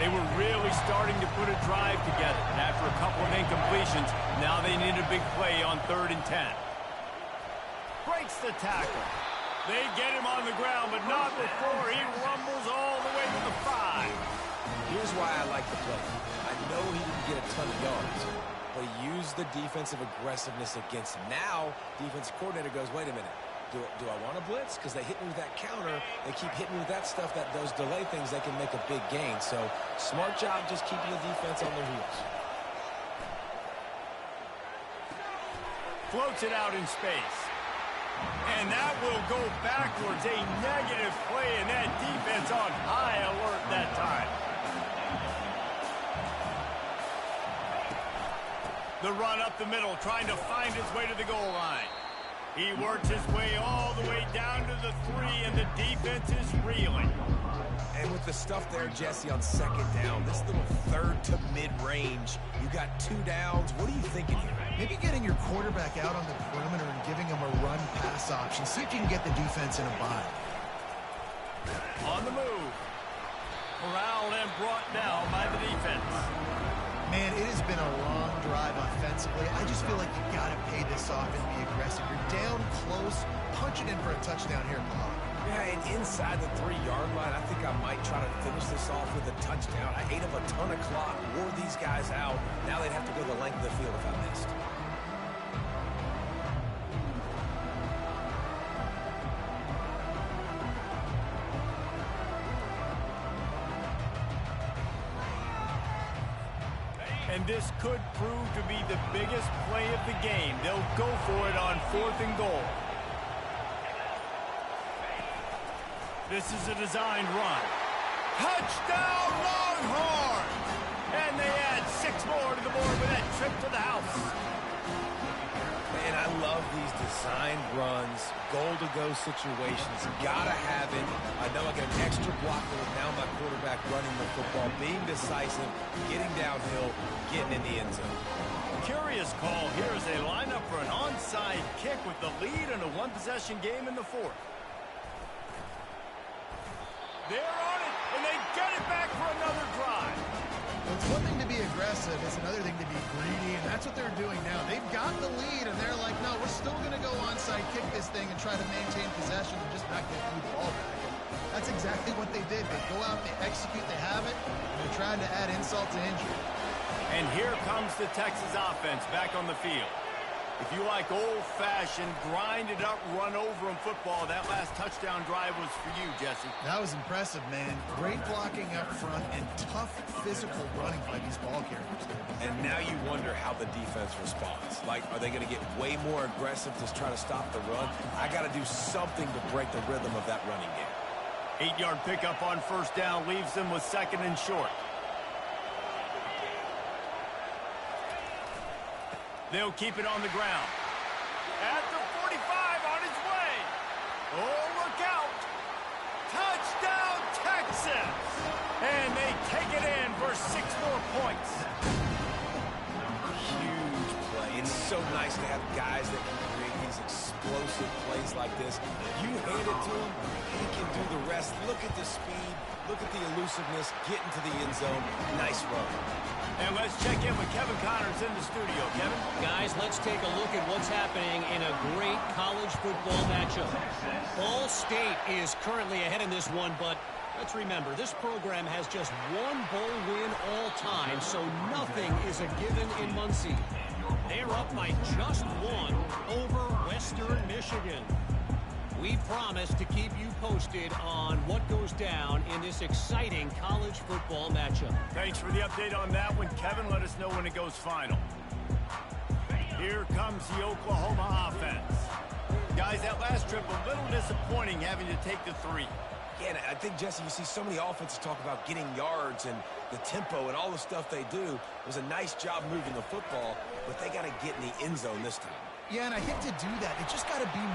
They were really starting to put a drive together. And after a couple of incompletions, now they need a big play on 3rd and 10. Breaks the tackle. They get him on the ground, but not before he rumbles all the way to the 5. Here's why I like the play. I know he didn't get a ton of yards, but he used the defensive aggressiveness against him. Now, defensive coordinator goes, wait a minute. Do I want to blitz? Because they hit me with that counter. They keep hitting me with that stuff, those delay things, they can make a big gain. So, smart job just keeping the defense on their heels. Floats it out in space. And that will go backwards. A negative play, and that defense on high alert that time. The run up the middle, trying to find his way to the goal line. He works his way all the way down to the 3, and the defense is reeling. And with the stuff there, Jesse, on second down, this little 3rd to mid-range, you got 2 downs. What are you thinking here? Maybe getting your quarterback out on the perimeter and giving him a run-pass option. See if you can get the defense in a bind. On the move. Corralled and brought down by the defense. Man, it has been a long drive offensively. I just feel like you got to pay this off and be aggressive. You're down close. Punch it in for a touchdown here, Paul. Yeah, and inside the 3-yard line, I think I might try to finish this off with a touchdown. I ate up a ton of clock, wore these guys out. Now they'd have to go the length of the field if I missed. And this could prove to be the biggest play of the game. They'll go for it on 4th and goal. This is a designed run. Touchdown, Longhorns! And they add 6 more to the board with that trip to the house. Man, I love these designed runs, goal-to-go situations. Gotta have it. I know I get an extra blocker with now my quarterback running the football, being decisive, getting downhill, getting in the end zone. Curious call here as they line up for an onside kick with the lead in a 1-possession game in the 4th. They're on it, and they get it back for another drive. Well, it's one thing to be aggressive. It's another thing to be greedy, and that's what they're doing now. They've got the lead, and they're like, no, we're still going to go onside, kick this thing, and try to maintain possession and just not get the ball back. And that's exactly what they did. They go out, they execute, they have it, and they're trying to add insult to injury. And here comes the Texas offense back on the field. If you like old-fashioned, grinded-up, run-over-'em football, that last touchdown drive was for you, Jesse. That was impressive, man. Great blocking up front and tough physical running by these ball carriers. And now you wonder how the defense responds. Like, are they going to get way more aggressive to try to stop the run? I got to do something to break the rhythm of that running game. 8-yard pickup on first down leaves them with 2nd and short. They'll keep it on the ground. At the 45, on his way. Oh, look out. Touchdown, Texas. And they take it in for 6 more points. Huge play. It's so nice to have guys that can create these explosive plays like this. You hand it to him, he can do the rest. Look at the speed. Look at the elusiveness. Get into the end zone. Nice run. And let's check in with Kevin Connors in the studio. Kevin? Guys, let's take a look at what's happening in a great college football matchup. Ball State is currently ahead in this one, but let's remember, this program has just one bowl win all time, so nothing is a given in Muncie. They're up by just one over Western Michigan. We promise to keep you posted on what goes down in this exciting college football matchup. Thanks for the update on that one, Kevin. Let us know when it goes final. Here comes the Oklahoma offense. Guys, that last trip, a little disappointing having to take the 3. Yeah, and I think, Jesse, you see so many offenses talk about getting yards and the tempo and all the stuff they do. It was a nice job moving the football, but they got to get in the end zone this time. Yeah, and I think to do that, they just got to be...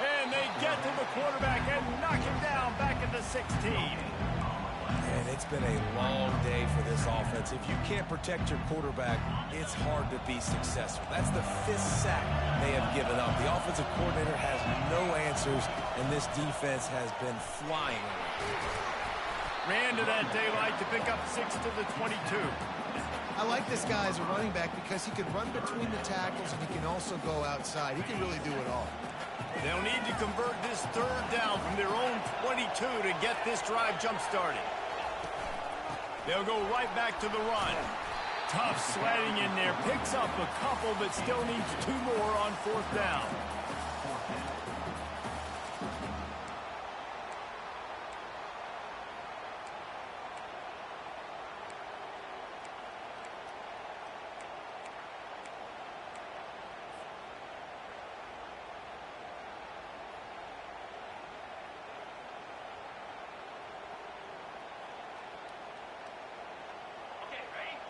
And they get to the quarterback and knock him down back at the 16. And it's been a long day for this offense. If you can't protect your quarterback, it's hard to be successful. That's the 5th sack they have given up. The offensive coordinator has no answers, and this defense has been flying around. Ran to that daylight to pick up 6 to the 22. I like this guy as a running back because he can run between the tackles and he can also go outside. He can really do it all. They'll need to convert this 3rd down from their own 22 to get this drive jump-started. They'll go right back to the run. Tough sledding in there. Picks up a couple, but still needs 2 more on 4th down.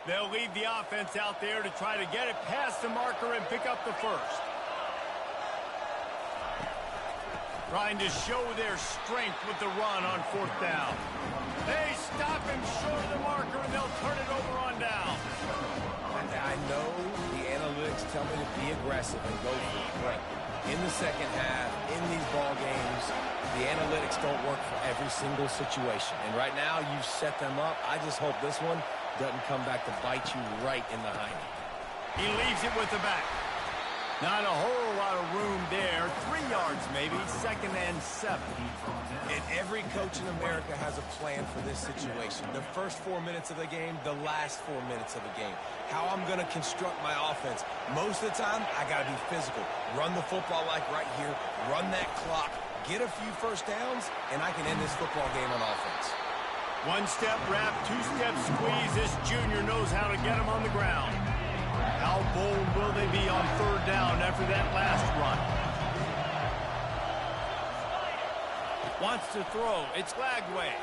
They'll leave the offense out there to try to get it past the marker and pick up the 1st. Trying to show their strength with the run on 4th down. They stop him short of the marker, and they'll turn it over on down. I know the analytics tell me to be aggressive and go for it. But in the second half, in these ball games, the analytics don't work for every single situation. And right now, you've set them up. I just hope this one doesn't come back to bite you right in the hiney. He leaves it with the back. Not a whole lot of room there. 3 yards maybe, 2nd and 7. And every coach in America has a plan for this situation. The first 4 minutes of the game, the last 4 minutes of the game. How I'm going to construct my offense. Most of the time, I got to be physical. Run the football like right here. Run that clock. Get a few 1st downs, and I can end this football game on offense. 1-step wrap, 2-step squeeze. This junior knows how to get him on the ground. How bold will they be on 3rd down after that last run? Wants to throw. It's Lagway.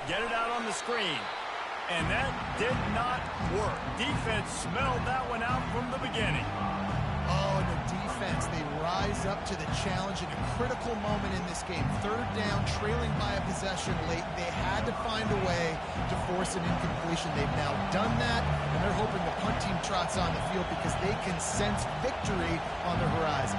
Get it out on the screen. And that did not work. Defense smelled that one out from the beginning. Oh, and the defense, they rise up to the challenge in a critical moment in this game. 3rd down, trailing by a possession late. They had to find a way to force an incompletion. They've now done that, and they're hoping the punt team trots on the field because they can sense victory on the horizon.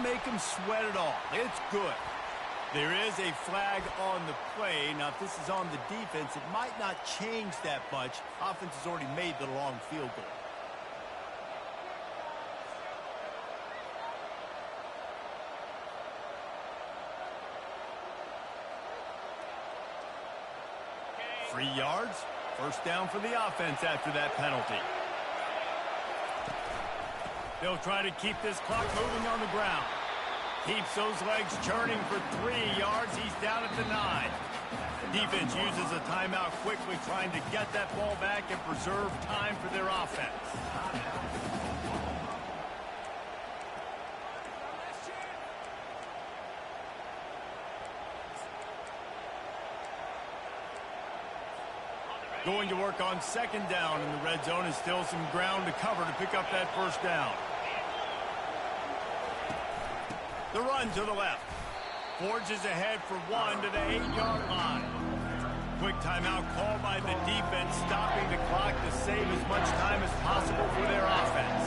Make him sweat it all. It's good. There is a flag on the play. Now, if this is on the defense, it might not change that much. Offense has already made the long field goal. Okay. 3 yards. 1st down for the offense after that penalty. They'll try to keep this clock moving on the ground. Keeps those legs churning for 3 yards. He's down at the 9. Defense uses a timeout quickly, trying to get that ball back and preserve time for their offense. Going to work on second down in the red zone, and still some ground to cover to pick up that first down. The run to the left. Forges ahead for one to the 8-yard line. Quick timeout called by the defense, stopping the clock to save as much time as possible for their offense.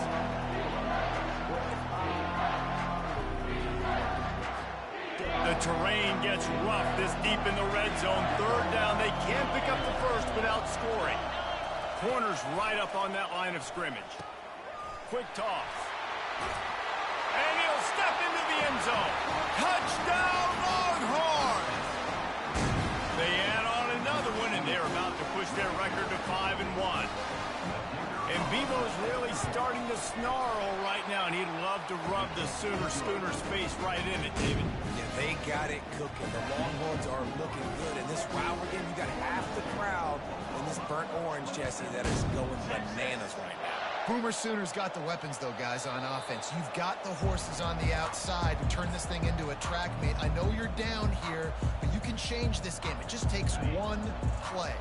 The terrain gets rough this deep in the red zone. Third down, they can't pick up the first without scoring. Corner's right up on that line of scrimmage. Quick toss. And he'll step into the end zone. Touchdown, Longhorns! They add on another one, and they're about to push their record to 5-1. And Bevo's really starting to snarl right now, and he'd love to rub the Schooner's face right in it, David. Yeah, they got it cooking. The Longhorns are looking good. In this rivalry game, you got half the crowd in this burnt orange, Jesse, that is going bananas right now. Boomer Sooners got the weapons, though, guys, on offense. You've got the horses on the outside to turn this thing into a track meet. I know you're down here, but you can change this game. It just takes one play.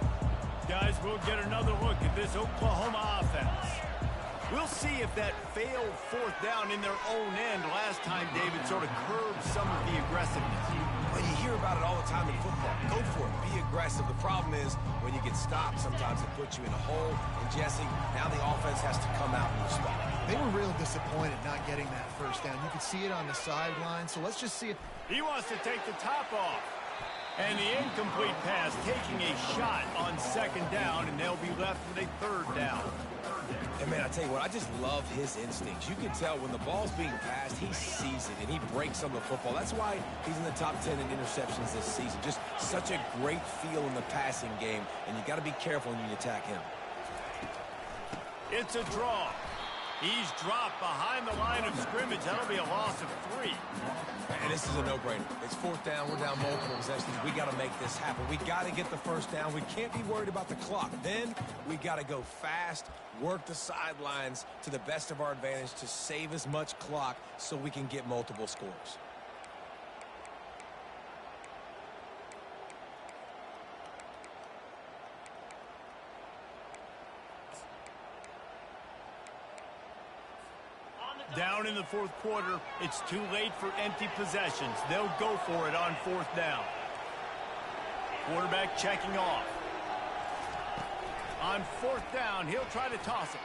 Guys, we'll get another look at this Oklahoma offense. We'll see if that failed fourth down in their own end last time, David, sort of curbed some of the aggressiveness. Well, you hear about it all the time in football. Go for it. Be aggressive. The problem is when you get stopped, sometimes it puts you in a hole. And, Jesse, now the offense has to come out and respond. They were real disappointed not getting that first down. You could see it on the sideline. So let's just see if... He wants to take the top off. And the incomplete pass taking a shot on second down, and they'll be left with a third down. And, man, I tell you what, I just love his instincts. You can tell when the ball's being passed, he sees it, and he breaks on the football. That's why he's in the top 10 in interceptions this season. Just such a great feel in the passing game, and you got to be careful when you attack him. It's a draw. He's dropped behind the line of scrimmage. That'll be a loss of 3. And this is a no-brainer. It's fourth down. We're down multiple possessions. We got to make this happen. We got to get the first down. We can't be worried about the clock. Then we got to go fast, work the sidelines to the best of our advantage to save as much clock so we can get multiple scores. Down in the fourth quarter, it's too late for empty possessions. They'll go for it on fourth down. Quarterback checking off. On fourth down, he'll try to toss it.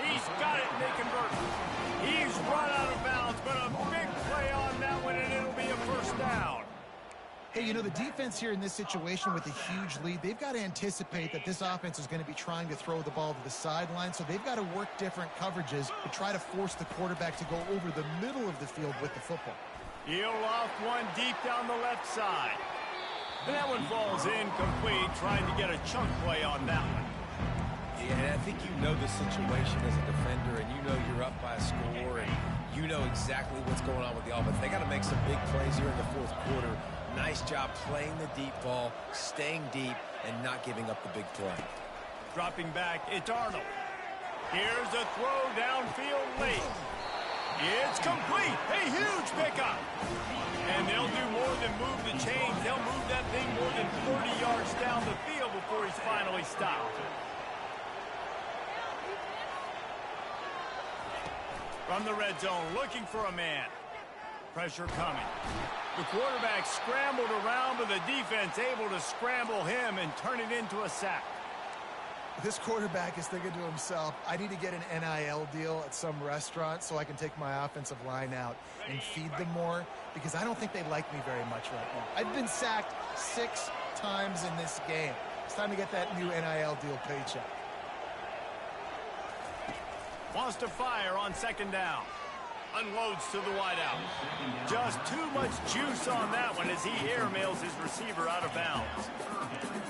He's got it, and they convert. He's run out of bounds, but a big play on that one, and it'll be a first down. Hey, you know, the defense here in this situation with a huge lead, they've got to anticipate that this offense is going to be trying to throw the ball to the sideline, so they've got to work different coverages to try to force the quarterback to go over the middle of the field with the football. He'll loft one deep down the left side. And that one falls incomplete, trying to get a chunk play on that one. Yeah, and I think you know the situation as a defender, and you know you're up by a score, and you know exactly what's going on with the offense. They got to make some big plays here in the fourth quarter. Nice job playing the deep ball, staying deep, and not giving up the big play. Dropping back, it's Arnold. Here's a throw downfield late. It's complete. A huge pickup. And they'll do more than move the chains. They'll move that thing more than 30 yards down the field before he's finally stopped. From the red zone, looking for a man. Pressure coming. The quarterback scrambled around, but the defense able to scramble him and turn it into a sack. This quarterback is thinking to himself, I need to get an NIL deal at some restaurant so I can take my offensive line out and feed them more, because I don't think they like me very much right now. I've been sacked 6 times in this game. It's time to get that new NIL deal paycheck. Wants to fire on second down. Unloads to the wideout. Just too much juice on that one as he airmails his receiver out of bounds.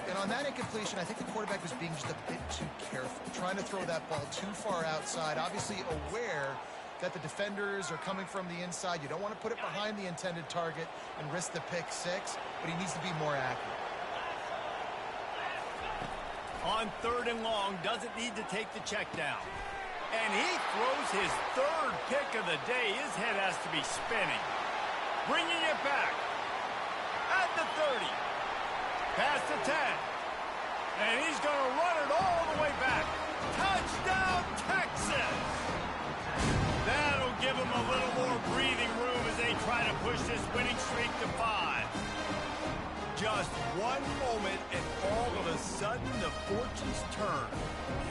And on that incompletion, I think the quarterback was being just a bit too careful, trying to throw that ball too far outside, obviously aware that the defenders are coming from the inside. You don't want to put it behind the intended target and risk the pick 6, but he needs to be more accurate. On third and long, doesn't need to take the check down. And he throws his third pick of the day. His head has to be spinning. Bringing it back. At the 30. Past the 10. And he's going to run it all the way back. Touchdown, Texas! That'll give them a little more breathing room as they try to push this winning streak to 5. Just one moment, and all of a sudden, the fortunes turn.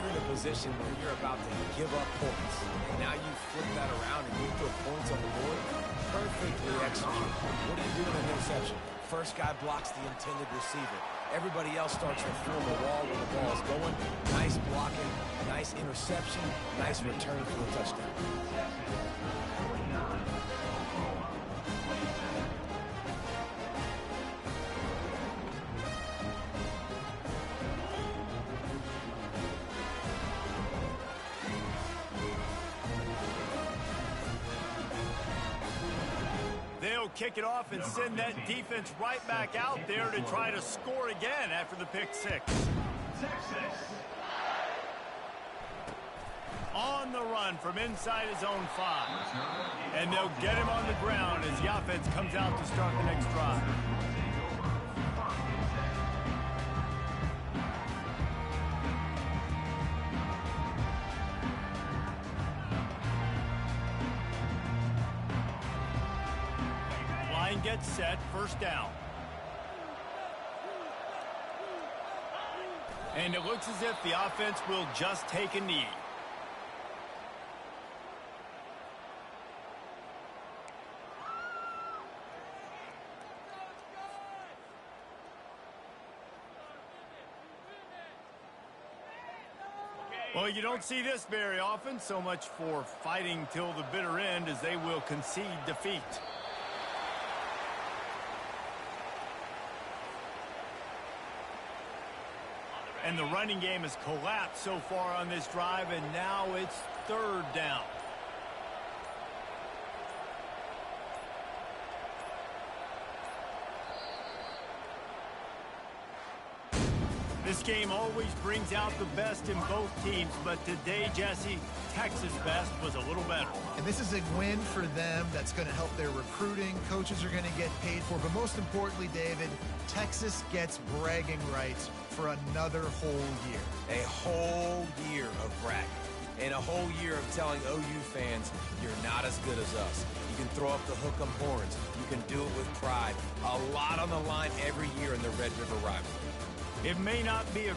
You're in a position where you're about to give up points. And now you flip that around and you put points on the board. Perfectly executed. What do you do in an interception? First guy blocks the intended receiver. Everybody else starts to form a wall when the ball's going. Nice blocking, nice interception, nice return for the touchdown. They'll kick it off and send that defense right back out there to try to score again after the pick 6. On the run from inside his own 5. And they'll get him on the ground as the offense comes out to start the next drive. Line gets set, first down. And it looks as if the offense will just take a knee. Well, you don't see this very often. So much for fighting till the bitter end as they will concede defeat. And the running game has collapsed so far on this drive, and now it's third down. This game always brings out the best in both teams, but today, Jesse, Texas' best was a little better. And this is a win for them that's going to help their recruiting. Coaches are going to get paid for. But most importantly, David, Texas gets bragging rights for another whole year. A whole year of bragging. And a whole year of telling OU fans, you're not as good as us. You can throw up the hook 'em horns. You can do it with pride. A lot on the line every year in the Red River Rivalry. It may not be a